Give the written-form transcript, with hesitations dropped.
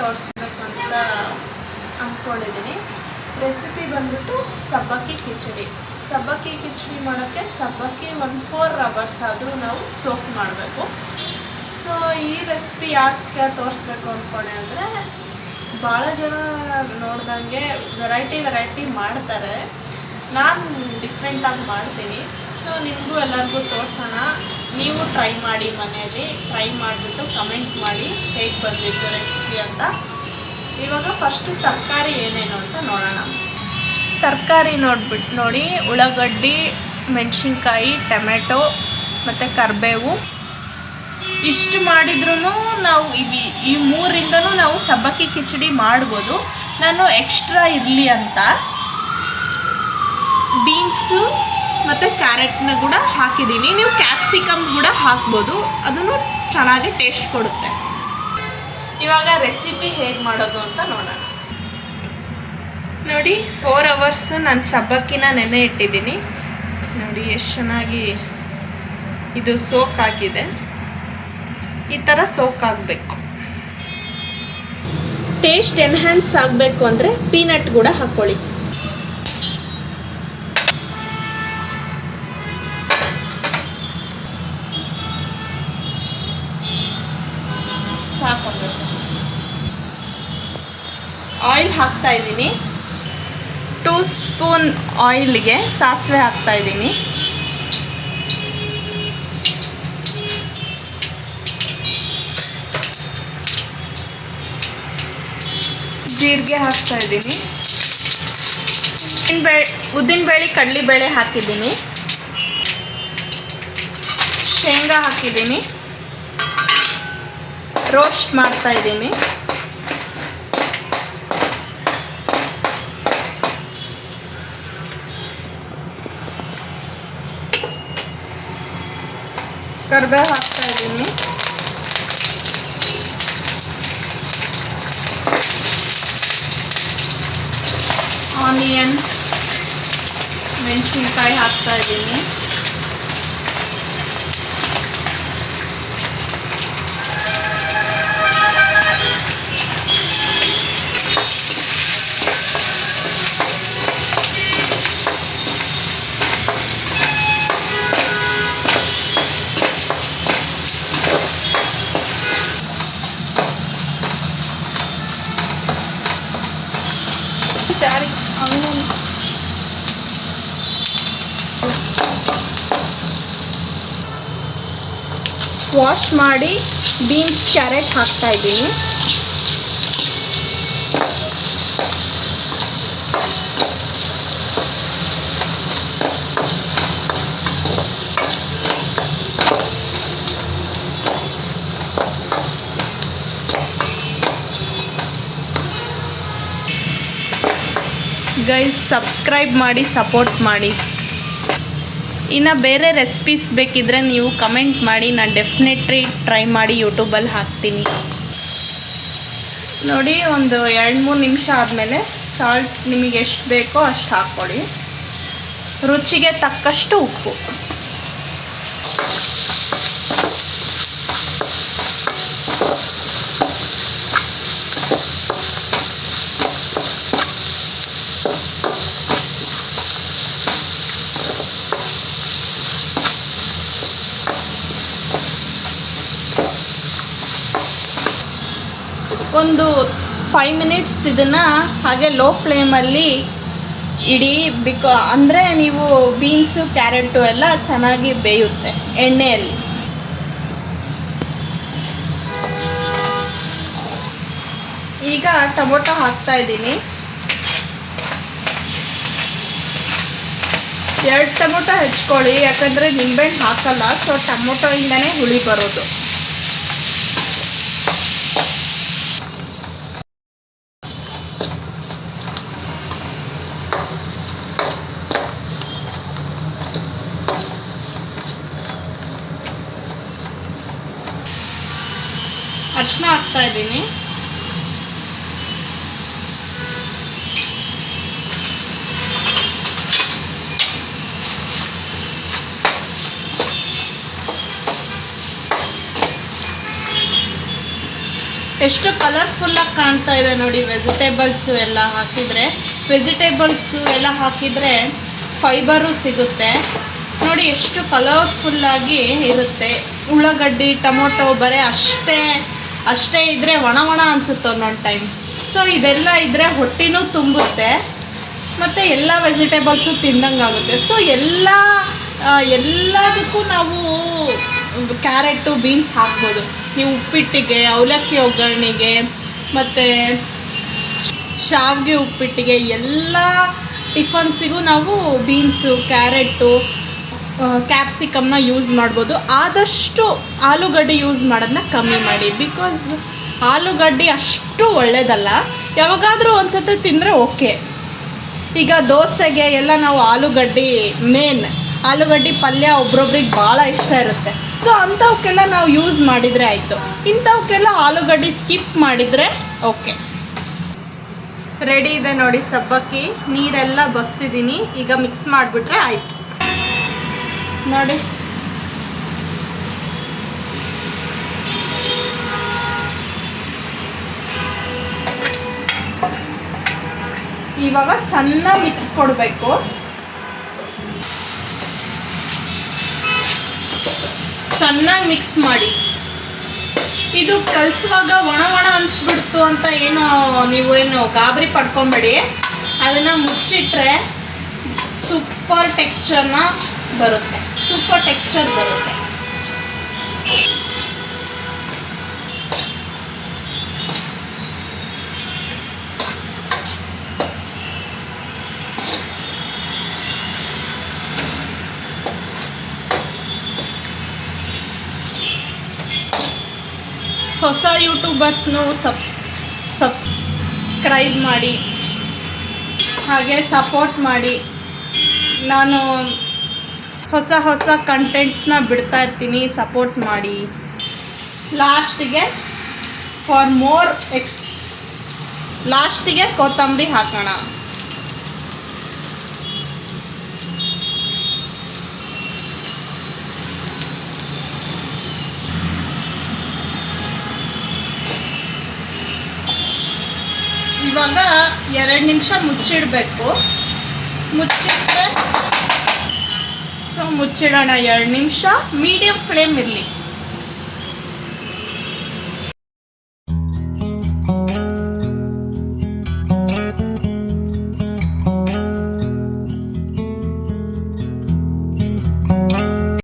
ತೋರಿಸ್ಬೇಕಂತ ಅಂದ್ಕೊಂಡಿದ್ದೀನಿ. ರೆಸಿಪಿ ಬಂದ್ಬಿಟ್ಟು ಸಬ್ಬಕ್ಕಿ ಕಿಚಡಿ. ಸಬ್ಬಕ್ಕಿ ಕಿಚಡಿ ಮಾಡೋಕ್ಕೆ ಸಬ್ಬಕ್ಕಿ 1-4 ಅವರ್ಸ್ ಆದರೂ ನಾವು ಸೋಕ್ ಮಾಡಬೇಕು. ಸೊ ಈ ರೆಸಿಪಿ ಯಾಕೆ ತೋರಿಸ್ಬೇಕು ಅಂದ್ಕೊಂಡೆ ಅಂದರೆ, ಭಾಳ ಜನ ನೋಡ್ದಂಗೆ ವೆರೈಟಿ ಮಾಡ್ತಾರೆ. ನಾನು ಡಿಫ್ರೆಂಟಾಗಿ ಮಾಡ್ತೀನಿ. ಸೊ ನಿಮಗೂ ಎಲ್ಲರಿಗೂ ತೋರಿಸೋಣ. ನೀವು ಟ್ರೈ ಮಾಡಿ, ಮನೆಯಲ್ಲಿ ಟ್ರೈ ಮಾಡಿಬಿಟ್ಟು ಕಮೆಂಟ್ ಮಾಡಿ ಹೇಗೆ ಬಂದಿತ್ತು ರೆಸಿಪಿ ಅಂತ. ಇವಾಗ ಫಸ್ಟು ತರಕಾರಿ ಏನೇನು ಅಂತ ನೋಡೋಣ. ತರಕಾರಿ ನೋಡಿ, ಉಳ್ಳಾಗಡ್ಡಿ, ಮೆಣಸಿನ್ಕಾಯಿ, ಟೊಮೆಟೊ ಮತ್ತು ಕರಿಬೇವು ಇಷ್ಟು ಮಾಡಿದ್ರೂ ನಾವು ಈ ಮೂರಿಂದನೂ ನಾವು ಸಬ್ಬಕ್ಕಿ ಕಿಚಡಿ ಮಾಡ್ಬೋದು. ನಾನು ಎಕ್ಸ್ಟ್ರಾ ಇರಲಿ ಅಂತ ಬೀನ್ಸು ಮತ್ತು ಕ್ಯಾರೆಟ್ನ ಕೂಡ ಹಾಕಿದ್ದೀನಿ. ನೀವು ಕ್ಯಾಪ್ಸಿಕಮ್ ಕೂಡ ಹಾಕ್ಬೋದು, ಅದನ್ನು ಚೆನ್ನಾಗಿ ಟೇಸ್ಟ್ ಕೊಡುತ್ತೆ. ಇವಾಗ ರೆಸಿಪಿ ಹೇಗೆ ಮಾಡೋದು ಅಂತ ನೋಡೋಣ. ನೋಡಿ, 4 ಅವರ್ಸ್ ನಾನು ಸಬ್ಬಕ್ಕಿನ ನೆನೆ ಇಟ್ಟಿದ್ದೀನಿ. ನೋಡಿ ಎಷ್ಟು ಚೆನ್ನಾಗಿ ಇದು ಸೋಕ್ ಆಗಿದೆ. ಈ ಥರ ಸೋಕ್ ಆಗಬೇಕು. ಟೇಸ್ಟ್ ಎನ್ಹ್ಯಾನ್ಸ್ ಆಗಬೇಕು ಅಂದರೆ ಪೀನಟ್ ಕೂಡ ಹಾಕ್ಕೊಳ್ಳಿ. ಸಾಕು. ಆಯಿಲ್ ಹಾಕ್ತಾ ಇದ್ದೀನಿ. 2 ಸ್ಪೂನ್ ಆಯಿಲ್ಗೆ ಸಾಸಿವೆ ಹಾಕ್ತಾ ಇದ್ದೀನಿ. ಜೀರಿಗೆ ಹಾಕ್ತಾ ಇದ್ದೀನಿ. ಉದ್ದಿನಬೇಳೆ, ಕಡಲೆಬೇಳೆ ಹಾಕಿದ್ದೀನಿ. ಶೇಂಗಾ ಹಾಕಿದ್ದೀನಿ. ರೋಸ್ಟ್ ಮಾಡ್ತಾ ಇದ್ದೀನಿ. ಕರಿಬೇವು ಹಾಕ್ತಾ ಇದ್ದೀನಿ. ಆನಿಯನ್, ಮೆಣಸಿನ್ಕಾಯಿ ಹಾಕ್ತಾ ಇದ್ದೀನಿ. ವಾಶ್ ಮಾಡಿ ಬೀನ್ಸ್, ಕ್ಯಾರೆಟ್ ಹಾಕ್ತಾ ಇದ್ದೀನಿ. ಗೈಸ್, ಸಬ್ಸ್ಕ್ರೈಬ್ ಮಾಡಿ, ಸಪೋರ್ಟ್ ಮಾಡಿ. ಇನ್ನು ಬೇರೆ ರೆಸಿಪೀಸ್ ಬೇಕಿದ್ದರೆ ನೀವು ಕಮೆಂಟ್ ಮಾಡಿ, ನಾನು ಡೆಫಿನೆಟ್ಲಿ ಟ್ರೈ ಮಾಡಿ ಯೂಟ್ಯೂಬಲ್ಲಿ ಹಾಕ್ತೀನಿ. ನೋಡಿ, ಒಂದು 2-3 ನಿಮಿಷ ಆದಮೇಲೆ ಸಾಲ್ಟ್ ನಿಮಗೆ ಎಷ್ಟು ಬೇಕೋ ಅಷ್ಟು ಹಾಕ್ಕೊಳ್ಳಿ. ರುಚಿಗೆ ತಕ್ಕಷ್ಟು ಉಪ್ಪು. ಒಂದು 5 ಮಿನಿಟ್ಸ್ ಇದನ್ನು ಹಾಗೆ ಲೋ ಫ್ಲೇಮಲ್ಲಿ ಇಡಿ. ಅಂದರೆ ನೀವು ಬೀನ್ಸು, ಕ್ಯಾರೆಟು ಎಲ್ಲ ಚೆನ್ನಾಗಿ ಬೇಯುತ್ತೆ ಎಣ್ಣೆಯಲ್ಲಿ. ಈಗ ಟೊಮೊಟೊ ಹಾಕ್ತಾ ಇದ್ದೀನಿ. 2 ಟೊಮೊಟೊ ಹೆಚ್ಕೊಳ್ಳಿ, ಯಾಕಂದರೆ ನಿಂಬೆಹಣ್ಣು ಹಾಕಲ್ಲ. ಸೊ ಟೊಮೊಟೊಯಿಂದನೇ ಹುಳಿ ಬರೋದು. ಅರಿಶಿನ ಹಾಕ್ತಾ ಇದ್ದೀನಿ. ಎಷ್ಟು ಕಲರ್ಫುಲ್ಲಾಗಿ ಕಾಣ್ತಾ ಇದೆ ನೋಡಿ. ವೆಜಿಟೇಬಲ್ಸು ಎಲ್ಲ ಹಾಕಿದರೆ, ಫೈಬರು ಸಿಗುತ್ತೆ ನೋಡಿ. ಎಷ್ಟು ಕಲರ್ಫುಲ್ಲಾಗಿ ಇರುತ್ತೆ. ಉಳ್ಳಾಗಡ್ಡಿ, ಟೊಮೊಟೊ ಬರೀ ಅಷ್ಟೇ ಇದ್ದರೆ ಒಣ ಅನಿಸುತ್ತೆ ಒಂದೊಂದು ಟೈಮ್. ಸೊ ಇದೆಲ್ಲ ಇದ್ದರೆ ಹೊಟ್ಟೆನೂ ತುಂಬುತ್ತೆ ಮತ್ತು ಎಲ್ಲ ವೆಜಿಟೇಬಲ್ಸು ತಿಂದಂಗಾಗುತ್ತೆ. ಸೊ ಎಲ್ಲದಕ್ಕೂ ನಾವು ಕ್ಯಾರೆಟು, ಬೀನ್ಸ್ ಹಾಕ್ಬೋದು. ನೀವು ಉಪ್ಪಿಟ್ಟಿಗೆ, ಅವಲಕ್ಕಿ ಒಗ್ಗರಣೆಗೆ ಮತ್ತು ಶಾವಿಗೆ ಉಪ್ಪಿಟ್ಟಿಗೆ ಎಲ್ಲ ಟಿಫನ್ಸಿಗೂ ನಾವು ಬೀನ್ಸು, ಕ್ಯಾರೆಟು, ಕ್ಯಾಪ್ಸಿಕಮ್ನ ಯೂಸ್ ಮಾಡ್ಬೋದು. ಆದಷ್ಟು ಆಲೂಗಡ್ಡೆ ಯೂಸ್ ಮಾಡೋದನ್ನ ಕಮ್ಮಿ ಮಾಡಿ. ಬಿಕಾಸ್ ಆಲೂಗಡ್ಡೆ ಅಷ್ಟು ಒಳ್ಳೆಯದಲ್ಲ. ಯಾವಾಗಾದರೂ ಒಂದು ಸತಿ ತಿಂದರೆ ಓಕೆ. ಈಗ ದೋಸೆಗೆ ಎಲ್ಲ ನಾವು ಆಲೂಗಡ್ಡೆ ಪಲ್ಯ ಒಬ್ರೊಬ್ರಿಗೆ ಭಾಳ ಇಷ್ಟ ಇರುತ್ತೆ. ಸೊ ಅಂಥವಕ್ಕೆಲ್ಲ ನಾವು ಯೂಸ್ ಮಾಡಿದರೆ ಆಯಿತು. ಇಂಥವಕ್ಕೆಲ್ಲ ಆಲೂಗಡ್ಡೆ ಸ್ಕಿಪ್ ಮಾಡಿದರೆ ಓಕೆ. ರೆಡಿ ಇದೆ ನೋಡಿ ಸಬ್ಬಕ್ಕಿ. ನೀರೆಲ್ಲ ಬಸ್ತಿದ್ದೀನಿ. ಈಗ ಮಿಕ್ಸ್ ಮಾಡಿಬಿಟ್ರೆ ಆಯಿತು ನೋಡಿ. ಇವಾಗ ಚೆನ್ನಾಗಿ ಮಿಕ್ಸ್ ಕೊಡಬೇಕು. ಚೆನ್ನಾಗಿ ಮಿಕ್ಸ್ ಮಾಡಿ. ಇದು ಕಲಿಸುವಾಗ ಒಣ ಅನಿಸ್ಬಿಡ್ತು ಅಂತ ನೀವೇನು ಗಾಬರಿ ಪಡ್ಕೊಬೇಡಿ. ಅದನ್ನು ಮುಚ್ಚಿಟ್ರೆ ಸೂಪರ್ ಟೆಕ್ಸ್ಚರ್ ಬರುತ್ತೆ. ಹೊಸ ಯೂಟ್ಯೂಬರ್ಸ್ನು ಸಬ್ಸ್ಕ್ರೈಬ್ ಮಾಡಿ, ಹಾಗೆ ಸಪೋರ್ಟ್ ಮಾಡಿ. ನಾನು ಹೊಸ ಕಂಟೆಂಟ್ಸ್ನ ಬಿಡ್ತಾ ಇರ್ತೀನಿ, ಸಪೋರ್ಟ್ ಮಾಡಿ. ಲಾಸ್ಟಿಗೆ ಕೊತ್ತಂಬರಿ ಹಾಕೋಣ. ಇವಾಗ 2 ನಿಮಿಷ ಮುಚ್ಚಿಡಬೇಕು. ಮುಚ್ಚಿಡೋಣ 2 ನಿಮಿಷ. ಮೀಡಿಯಮ್ ಫ್ಲೇಮ್ ಇರಲಿ.